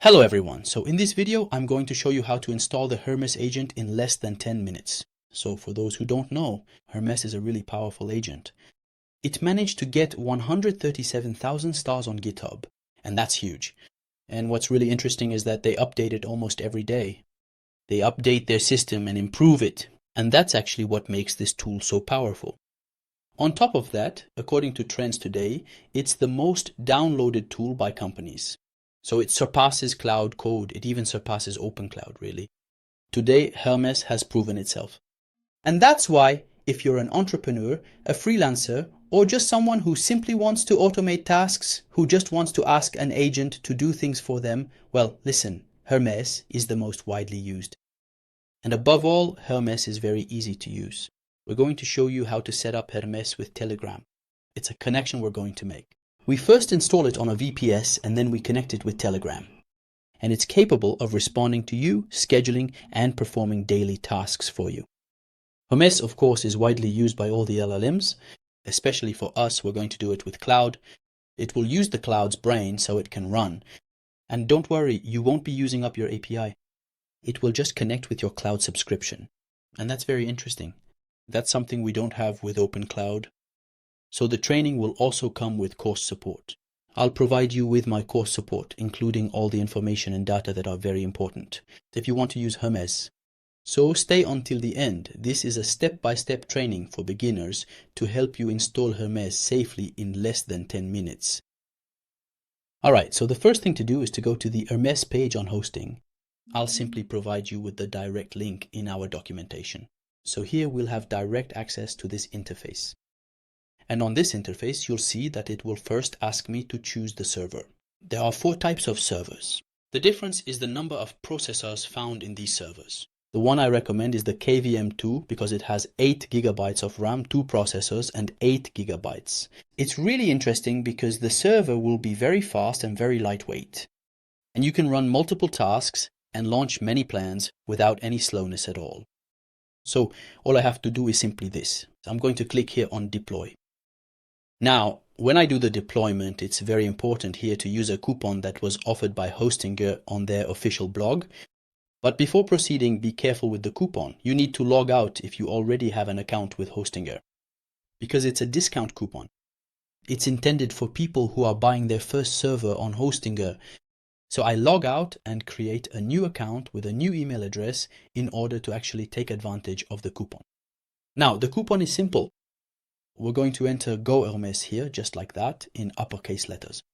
Hello everyone, so in this video I'm going to show you how to install the Hermes agent in less than 10 minutes. So for those who don't know, Hermes is a really powerful agent. It managed to get 137,000 stars on GitHub, and that's huge. And what's really interesting is that they update it almost every day. They update their system and improve it, and that's actually what makes this tool so powerful. On top of that, according to Trends Today, it's the most downloaded tool by companies. So it surpasses Cloud Code, it even surpasses OpenCloud, really. Today, Hermes has proven itself. And that's why, if you're an entrepreneur, a freelancer, or just someone who simply wants to automate tasks, who just wants to ask an agent to do things for them, well, listen, Hermes is the most widely used. And above all, Hermes is very easy to use. We're going to show you how to set up Hermes with Telegram. It's a connection we're going to make. We first install it on a VPS and then we connect it with Telegram. And it's capable of responding to you, scheduling, and performing daily tasks for you. Hermes, of course, is widely used by all the LLMs. Especially for us, we're going to do it with cloud. It will use the cloud's brain so it can run. And don't worry, you won't be using up your API. It will just connect with your cloud subscription. And that's very interesting. That's something we don't have with OpenCloud. So the training will also come with course support. I'll provide you with my course support, including all the information and data that are very important if you want to use Hermes. So stay until the end. This is a step-by-step training for beginners to help you install Hermes safely in less than 10 minutes. Alright, so the first thing to do is to go to the Hermes page on hosting. I'll simply provide you with the direct link in our documentation. So here we'll have direct access to this interface. And on this interface, you'll see that it will first ask me to choose the server. There are 4 types of servers. The difference is the number of processors found in these servers. The one I recommend is the KVM2 because it has 8 GB of RAM, 2 processors, and 8 GB. It's really interesting because the server will be very fast and very lightweight. And you can run multiple tasks and launch many plans without any slowness at all. So all I have to do is simply this. I'm going to click here on deploy. Now, when I do the deployment, it's very important here to use a coupon that was offered by Hostinger on their official blog. But before proceeding, be careful with the coupon. You need to log out if you already have an account with Hostinger, because it's a discount coupon. It's intended for people who are buying their first server on Hostinger. So I log out and create a new account with a new email address in order to actually take advantage of the coupon. Now, the coupon is simple. We're going to enter Go Hermes here, just like that, in uppercase letters.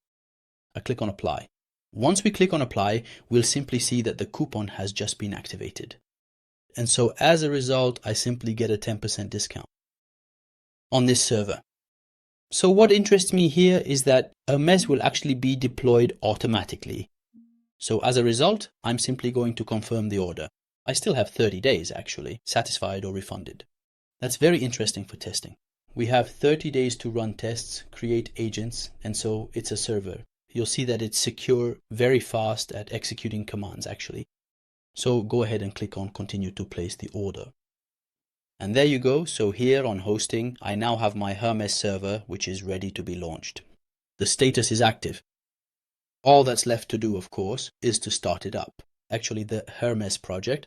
I click on Apply. Once we click on Apply, we'll simply see that the coupon has just been activated. And so as a result, I simply get a 10% discount on this server. So what interests me here is that Hermes will actually be deployed automatically. So as a result, I'm simply going to confirm the order. I still have 30 days, actually, satisfied or refunded. That's very interesting for testing. We have 30 days to run tests, create agents, and so it's a server. You'll see that it's secure, very fast at executing commands, actually. So go ahead and click on Continue to place the order. And there you go. So here on hosting, I now have my Hermes server, which is ready to be launched. The status is active. All that's left to do, of course, is to start it up. Actually, the Hermes project.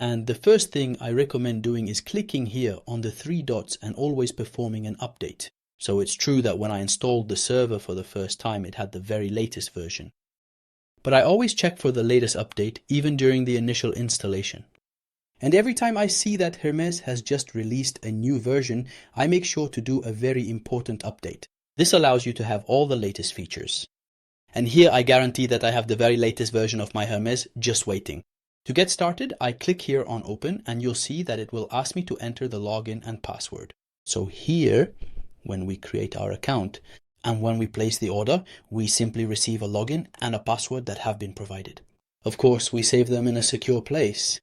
And the first thing I recommend doing is clicking here on the 3 dots and always performing an update. So it's true that when I installed the server for the first time, it had the very latest version. But I always check for the latest update, even during the initial installation. And every time I see that Hermes has just released a new version, I make sure to do a very important update. This allows you to have all the latest features. And here I guarantee that I have the very latest version of my Hermes just waiting. To get started, I click here on Open and you'll see that it will ask me to enter the login and password. So here, when we create our account and when we place the order, we simply receive a login and a password that have been provided. Of course, we save them in a secure place.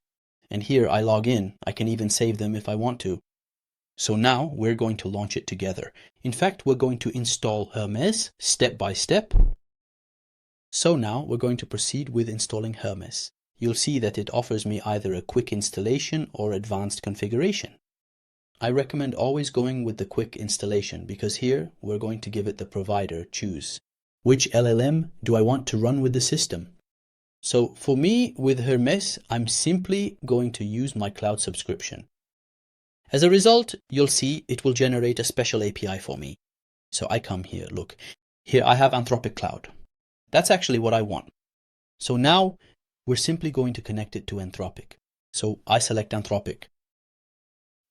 And here I log in. I can even save them if I want to. So now we're going to launch it together. In fact, we're going to install Hermes step by step. So now we're going to proceed with installing Hermes. You'll see that it offers me either a quick installation or advanced configuration. I recommend always going with the quick installation because here we're going to give it the provider choose. Which LLM do I want to run with the system? So for me, with Hermes, I'm simply going to use my cloud subscription. As a result, you'll see it will generate a special API for me. So I come here, look, here I have Anthropic Cloud. That's actually what I want. So now we're simply going to connect it to Anthropic. So I select Anthropic.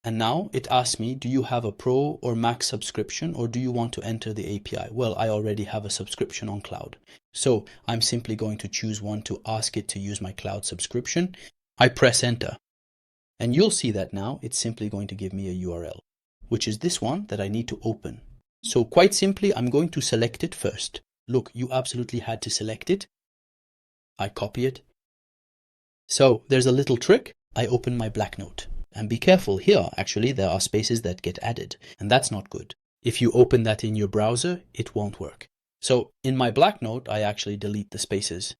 And now it asks me, do you have a Pro or Max subscription, or do you want to enter the API? Well, I already have a subscription on cloud. So I'm simply going to choose one to ask it to use my cloud subscription. I press enter. And you'll see that now it's simply going to give me a URL, which is this one that I need to open. So quite simply, I'm going to select it first. Look, you absolutely had to select it. I copy it. So there's a little trick. I open my Black Note. And be careful here, actually, there are spaces that get added, and that's not good. If you open that in your browser, it won't work. So in my Black Note, I actually delete the spaces.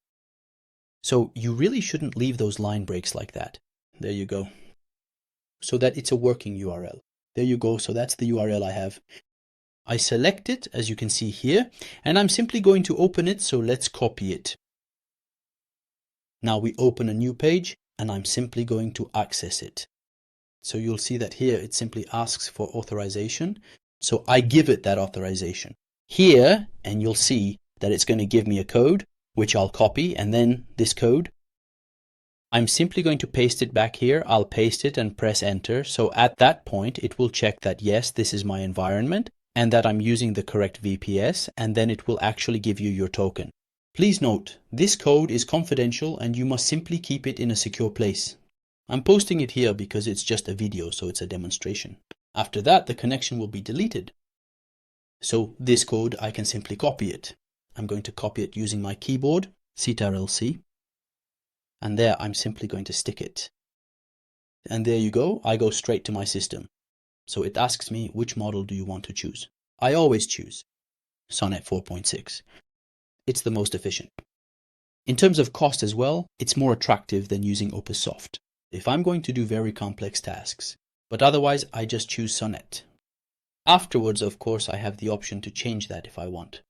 So you really shouldn't leave those line breaks like that. There you go. So that it's a working URL. There you go. So that's the URL I have. I select it, as you can see here, and I'm simply going to open it. So let's copy it. Now we open a new page, and I'm simply going to access it. So you'll see that here it simply asks for authorization. So I give it that authorization here, and you'll see that it's going to give me a code, which I'll copy, and then this code, I'm simply going to paste it back here. I'll paste it and press enter. So at that point, it will check that yes, this is my environment and that I'm using the correct VPS, and then it will actually give you your token. Please note, this code is confidential and you must simply keep it in a secure place. I'm posting it here because it's just a video, so it's a demonstration. After that, the connection will be deleted. So this code, I can simply copy it. I'm going to copy it using my keyboard, Ctrl+C, and there I'm simply going to stick it. And there you go, I go straight to my system. So it asks me, which model do you want to choose? I always choose Sonnet 4.6. It's the most efficient. In terms of cost as well, it's more attractive than using OpenSoft if I'm going to do very complex tasks, but otherwise I just choose Sonnet. Afterwards, of course, I have the option to change that if I want.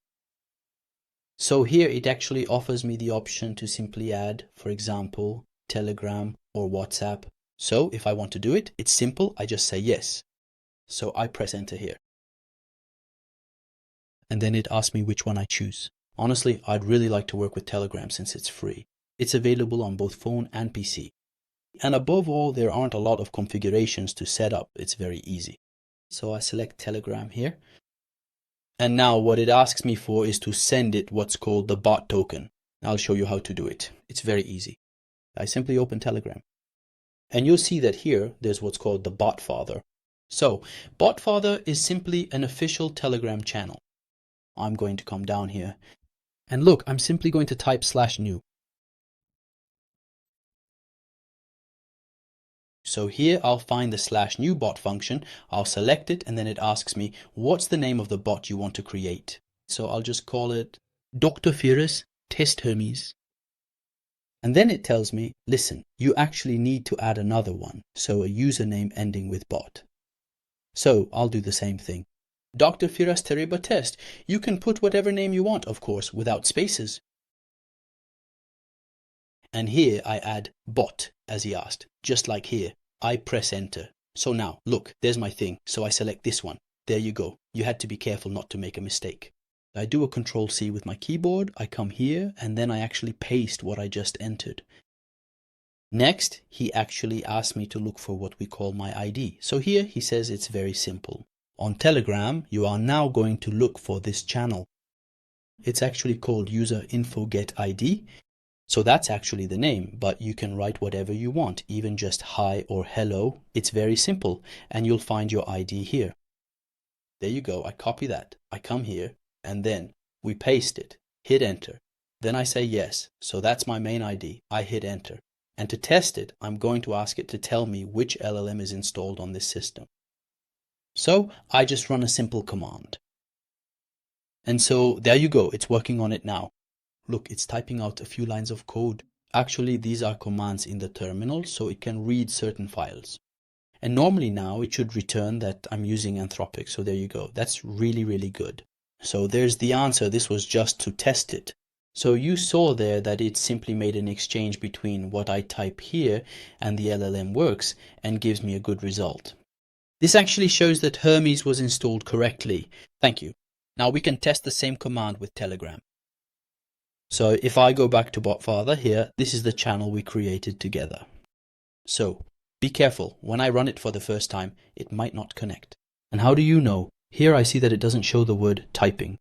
So here it actually offers me the option to simply add, for example, Telegram or WhatsApp. So if I want to do it, it's simple, I just say yes. So I press enter here. And then it asks me which one I choose. Honestly, I'd really like to work with Telegram since it's free. It's available on both phone and PC. And above all, there aren't a lot of configurations to set up. It's very easy. So I select Telegram here. And now what it asks me for is to send it what's called the bot token. I'll show you how to do it. It's very easy. I simply open Telegram. And you'll see that here, there's what's called the Botfather. So, Botfather is simply an official Telegram channel. I'm going to come down here. And look, I'm simply going to type /new. So here I'll find the /new bot function, I'll select it, and then it asks me, what's the name of the bot you want to create? So I'll just call it Dr. Firas Test Hermes. And then it tells me, listen, you actually need to add another one, so a username ending with bot. So I'll do the same thing. Dr. Firas Teriba Test. You can put whatever name you want, of course, without spaces. And here I add bot, as he asked, just like here. I press enter. So now, look, there's my thing. So I select this one. There you go. You had to be careful not to make a mistake. I do a Control+C with my keyboard. I come here, and then I actually paste what I just entered. Next, he actually asked me to look for what we call my ID. So here he says it's very simple. On Telegram, you are now going to look for this channel. It's actually called user info get ID. So that's actually the name, but you can write whatever you want, even just hi or hello. It's very simple, and you'll find your ID here. There you go, I copy that. I come here, and then we paste it, hit enter. Then I say yes, so that's my main ID. I hit enter. And to test it, I'm going to ask it to tell me which LLM is installed on this system. So I just run a simple command. And so there you go, it's working on it now. Look, it's typing out a few lines of code. Actually, these are commands in the terminal, so it can read certain files. And normally now it should return that I'm using Anthropic. So there you go. That's really, really good. So there's the answer. This was just to test it. So you saw there that it simply made an exchange between what I type here and the LLM works and gives me a good result. This actually shows that Hermes was installed correctly. Thank you. Now we can test the same command with Telegram. So if I go back to Botfather here, this is the channel we created together. So be careful, when I run it for the first time, it might not connect. And how do you know? Here I see that it doesn't show the word typing.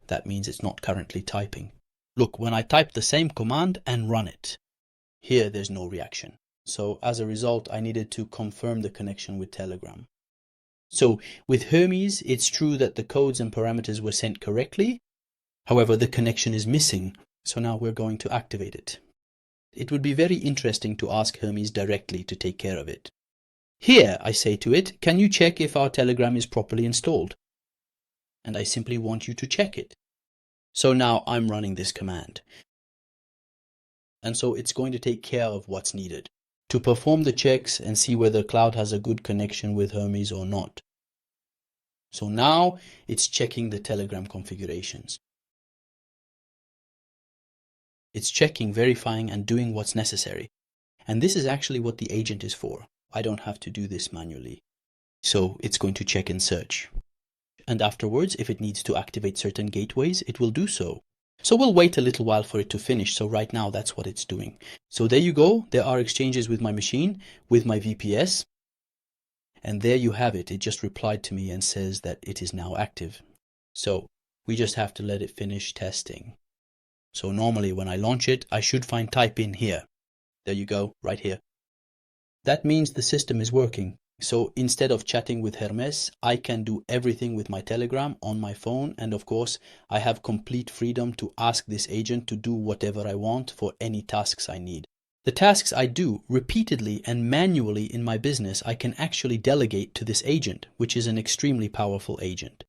That means it's not currently typing. Look, when I type the same command and run it, here there's no reaction. So as a result, I needed to confirm the connection with Telegram. So with Hermes, it's true that the codes and parameters were sent correctly. However, the connection is missing. So now we're going to activate it. It would be very interesting to ask Hermes directly to take care of it. Here, I say to it, can you check if our Telegram is properly installed? And I simply want you to check it. So now I'm running this command. And so it's going to take care of what's needed to perform the checks and see whether cloud has a good connection with Hermes or not. So now it's checking the Telegram configurations. It's checking, verifying, and doing what's necessary. And this is actually what the agent is for. I don't have to do this manually. So it's going to check and search. And afterwards, if it needs to activate certain gateways, it will do so. So we'll wait a little while for it to finish. So right now, that's what it's doing. So there you go. There are exchanges with my machine, with my VPS. And there you have it. It just replied to me and says that it is now active. So we just have to let it finish testing. So normally when I launch it, I should find type in here. There you go, right here. That means the system is working. So instead of chatting with Hermes, I can do everything with my Telegram on my phone. And of course, I have complete freedom to ask this agent to do whatever I want for any tasks I need. The tasks I do repeatedly and manually in my business, I can actually delegate to this agent, which is an extremely powerful agent.